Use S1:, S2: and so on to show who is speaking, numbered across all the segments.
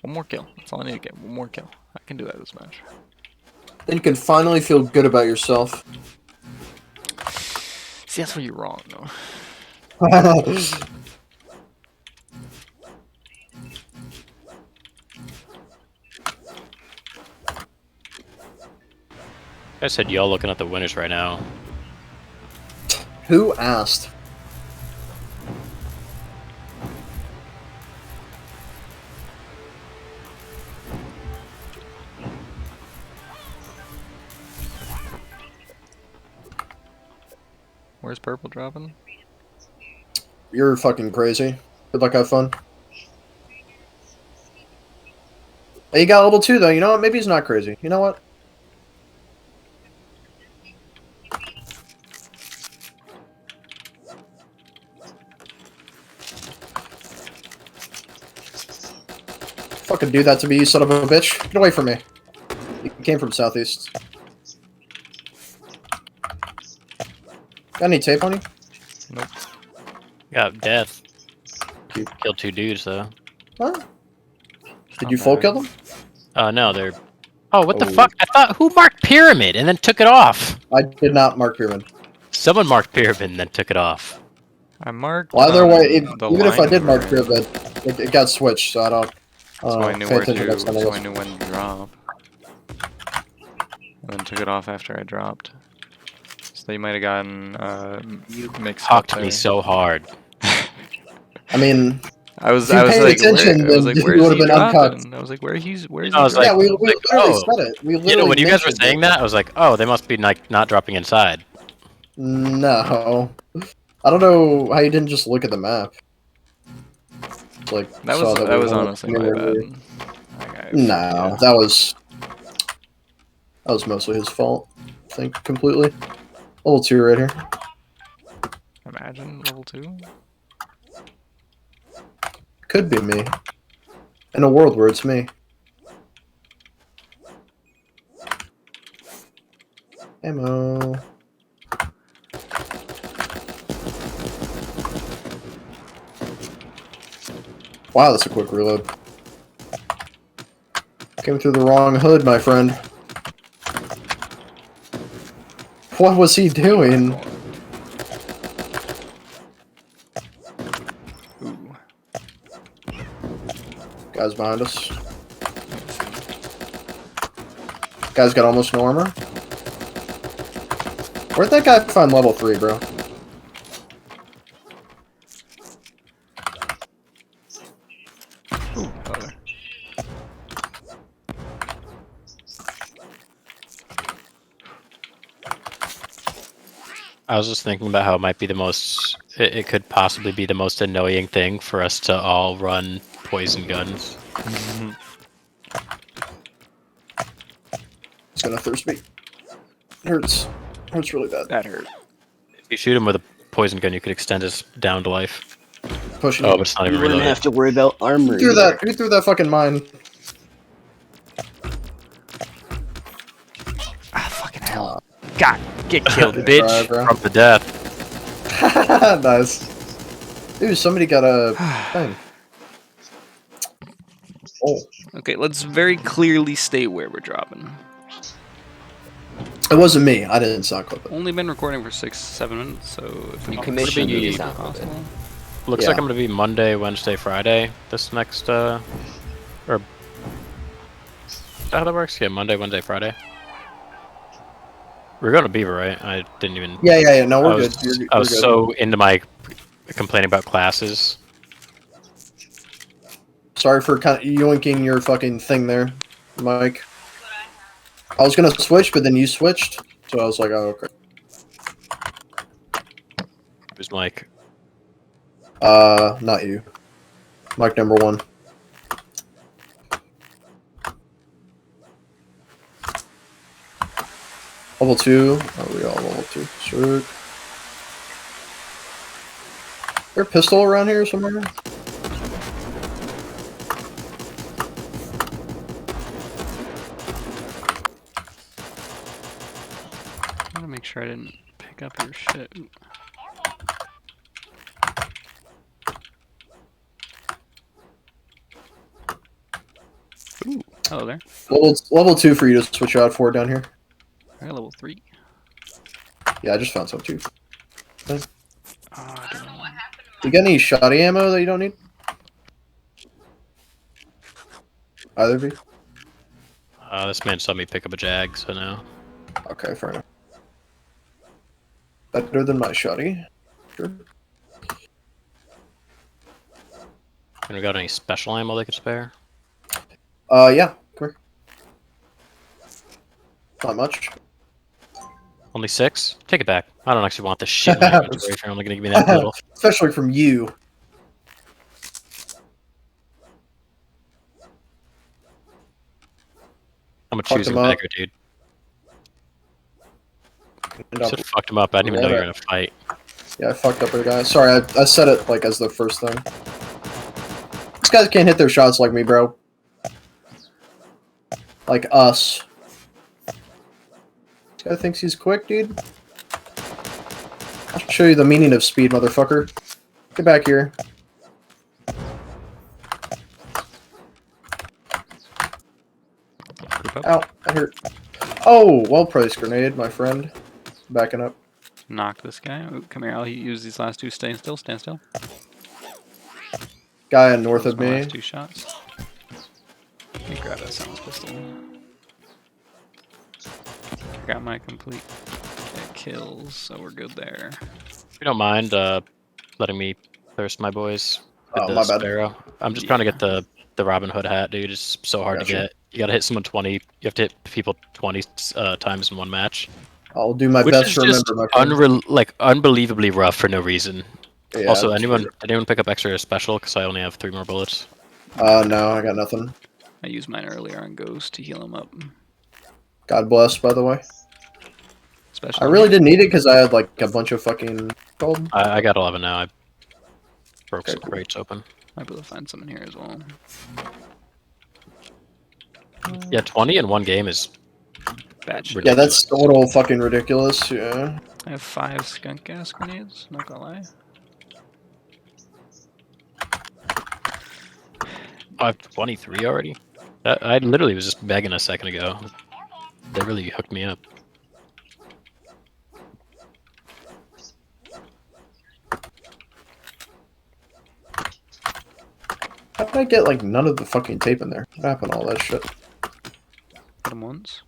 S1: One more kill. That's all I need to get. One more kill. I can do that this match.
S2: Then you can finally feel good about yourself.
S1: See, that's where you're wrong, though.
S3: I said y'all looking at the winners right now.
S2: Who asked?
S1: Where's purple dropping?
S2: You're fucking crazy. Good luck, have fun. Hey, you got level 2 though. You know what? Maybe he's not crazy. You know what? Fucking do that to me, you son of a bitch. Get away from me. You came from southeast. Got any tape on you?
S1: Nope.
S3: Got death.
S2: Cute.
S3: Killed 2 dudes though.
S2: Huh? Did
S1: Not
S2: you full
S1: bad.
S2: kill them?
S3: No, they're. Oh, what the
S2: Oh.
S3: fuck? I thought who marked pyramid and then took it off?
S2: I did not mark pyramid.
S3: Someone marked pyramid and then took it off.
S1: I marked.
S2: Well, either way, even if I
S1: line
S2: did mark
S1: we were in,
S2: pyramid, it got switched, so I don't.
S1: so I knew
S2: pay
S1: where
S2: attention
S1: to.
S2: next time I
S1: So
S2: guess.
S1: I knew when to drop. And then took it off after I dropped. So they might have gotten mixed up
S3: Talked
S1: there.
S3: me so hard.
S2: I mean,
S1: I was
S2: if you paid
S1: like,
S2: attention,
S1: where, I was
S2: then
S1: like,
S2: you
S1: where's
S2: would've
S1: he
S2: been uncucked.
S1: dropping? I was like, where's he
S3: I was like-
S2: yeah,
S1: dropping?
S2: we literally
S3: oh.
S2: said it. We literally
S3: You know, when you guys were
S2: mentioned
S3: saying
S2: it.
S3: that, I was like, oh, they must be like not dropping inside.
S2: No. I don't know how you didn't just look at the map. It's like,
S1: That
S2: saw
S1: was
S2: we
S1: was
S2: weren't
S1: honestly my
S2: anywhere
S1: bad.
S2: near-
S1: I
S2: No,
S1: yeah.
S2: that was mostly his fault. I think completely. Level 2 right here.
S1: Imagine level 2.
S2: Could be me. In a world where it's me. Ammo. Wow, that's a quick reload. Came through the wrong hood, my friend. What was he doing?
S1: Ooh.
S2: Guys behind us. Guy's got almost no armor. Where'd that guy find level 3, bro?
S1: Ooh, other.
S3: I was just thinking about how it might be the most. It could possibly be the most annoying thing for us to all run poison guns.
S2: It's gonna thirst me. Hurts. Hurts really bad.
S1: That hurt.
S3: If you shoot him with a poison gun, you could extend his down to life.
S2: Pushing.
S3: Oh, but it's not
S4: You
S3: even
S4: wouldn't
S3: reloaded.
S4: have to worry about armor.
S2: Who threw
S4: either.
S2: that? Who threw that fucking mine?
S1: Ah, fucking hell. God, get killed,
S3: Bitch
S2: Alright, bro.
S3: from the death.
S2: Nice. Dude, somebody got a thing. Oh.
S1: Okay, let's very clearly state where we're dropping.
S2: It wasn't me. I didn't sound clip it.
S1: Only been recording for 6-7 minutes, so if we
S4: You
S1: can
S4: commissioned
S1: proceed
S4: you to
S1: if
S4: sound clip it.
S1: possible.
S3: Looks
S2: Yeah.
S3: like I'm gonna be Monday, Wednesday, Friday. This next or is that how that works? Yeah, Monday, Wednesday, Friday. We're going to Beaver, right? I didn't even.
S2: Yeah. No, we're
S3: I was,
S2: good. You're
S3: I was
S2: good.
S3: so into my complaining about classes.
S2: Sorry for kind of yoinking your fucking thing there, Mike. I was gonna switch, but then you switched, so I was like, oh, okay.
S3: Who's Mike?
S2: Not you. Mike number 1. Level 2. Are we all level 2? Sure. Is there a pistol around here somewhere?
S1: I want to make sure I didn't pick up your shit. Ooh, hello there.
S2: Level 2 for you to switch out for down here.
S1: Alright, level 3.
S2: Yeah, I just found some too.
S1: I don't know.
S2: You got any shoddy ammo that you don't need? Either of you?
S3: This man saw me pick up a Jag, so no.
S2: Okay, fair enough. Better than my shoddy. Sure.
S3: And we got any special ammo they could spare?
S2: Yeah. Come here. Not much.
S3: Only 6? Take it back. I don't actually want this shit in my inventory if you're only gonna give me that little.
S2: Especially from you.
S3: I'm a
S2: Fucked
S3: choosing
S2: him up.
S3: beggar, dude.
S2: And
S3: You
S2: I'll-
S3: said fucked him up. I didn't even know you were in a fight.
S2: Yeah, I fucked up a guy. Sorry, I said it like as the first thing. These guys can't hit their shots like me, bro. Like us. This guy thinks he's quick, dude. I'll show you the meaning of speed, motherfucker. Get back here.
S1: Group up.
S2: Ow, that hurt. Oh, well-placed grenade, my friend. Backing up.
S1: Knock this guy. Ooh, come here. I'll use these last 2. Stay still. Stand still.
S2: Guy north
S1: Those
S2: of
S1: are my
S2: me.
S1: last 2 shots. Let me grab that silenced pistol. Got my complete kills, so we're good there.
S3: If you don't mind letting me thirst my boys with
S2: Oh,
S3: the
S2: my bad.
S3: sparrow. I'm just trying to get the Robin Hood hat, dude. It's so hard to
S2: Gotcha.
S3: get. You gotta hit someone 20. You have to hit people 20 times in one match.
S2: I'll do my
S3: Which
S2: best
S3: is
S2: to
S3: just
S2: remember, my friend.
S3: unbelievably rough for no reason.
S2: Yeah,
S3: Also,
S2: that's
S3: did
S2: true.
S3: anyone pick up extra special? Because I only have 3 more bullets.
S2: No, I got nothing.
S1: I used mine earlier on Ghost to heal him up.
S2: God bless, by the way.
S1: Especially
S2: I really didn't need it because I had like a bunch of fucking gold.
S3: I got 11 now. I broke
S2: Okay,
S3: some
S2: cool.
S3: crates open.
S1: Might be able to find some in here as well.
S3: Yeah, 20 in one game is
S1: Bad shit.
S2: Yeah, that's a little fucking ridiculous. Yeah.
S1: I have 5 skunk gas grenades, not gonna lie.
S3: I have 23 already. I literally was just begging a second ago. They really hooked me up.
S2: How did I get like none of the fucking tape in there? What happened to all that shit?
S1: Hit him once.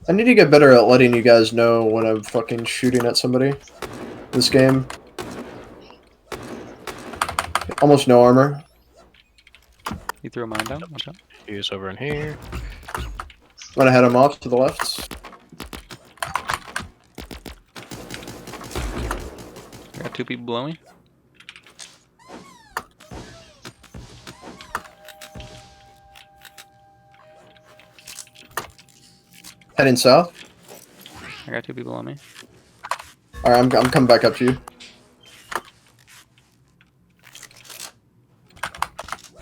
S2: I need to get better at letting you guys know when I'm fucking shooting at somebody. This game. Almost no armor.
S1: He threw a mine down. Watch out.
S3: He's over in here.
S2: I'm gonna head him off to the left.
S1: I got 2 people below me.
S2: Heading south.
S1: I got 2 people on me.
S2: Alright, I'm coming back up to you.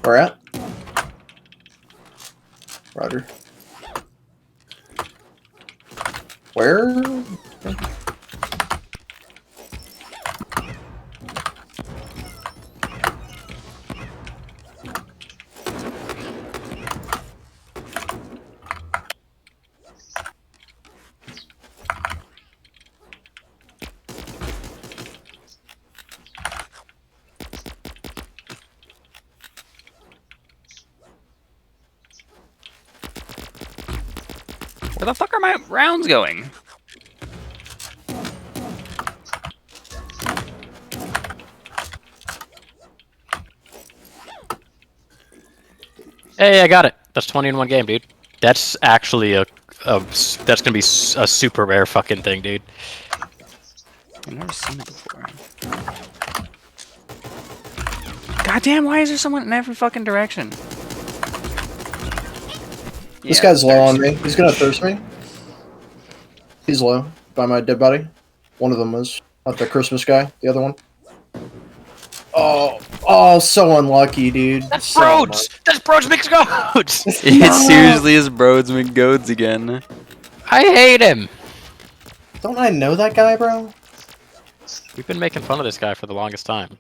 S2: Where at? Roger. Where?
S1: Where the fuck are my rounds going?
S3: Hey, I got it. That's 20 in one game, dude. That's actually that's gonna be a super rare fucking thing, dude.
S1: I've never seen it before. God damn, why is there someone in every fucking direction?
S2: This
S1: Yeah,
S2: guy's low on
S1: thirst.
S2: me. He's gonna thirst me. He's low. By my dead body. One of them was. Not the Christmas guy. The other one. Oh, so unlucky, dude.
S3: That's
S2: So
S3: Brodes! That's Brodes mixed goats!
S1: It seriously is Brodes McGoads again.
S3: I hate him!
S2: Don't I know that guy, bro?
S3: We've been making fun of this guy for the longest time.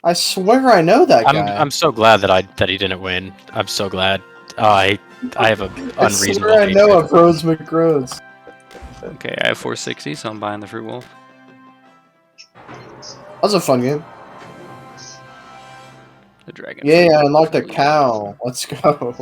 S2: I swear I know that guy.
S3: I'm so glad that he didn't win. I'm so glad. I have a
S2: I
S3: unreasonable
S2: swear I know
S3: hatred.
S2: of Brodes McRodes.
S1: Okay, I have 460, so I'm buying the Fruit Wolf.
S2: That was a fun game.
S1: The Dragon.
S2: Yeah,
S1: Fruit
S2: I unlocked a
S1: for you.
S2: cow. Let's go.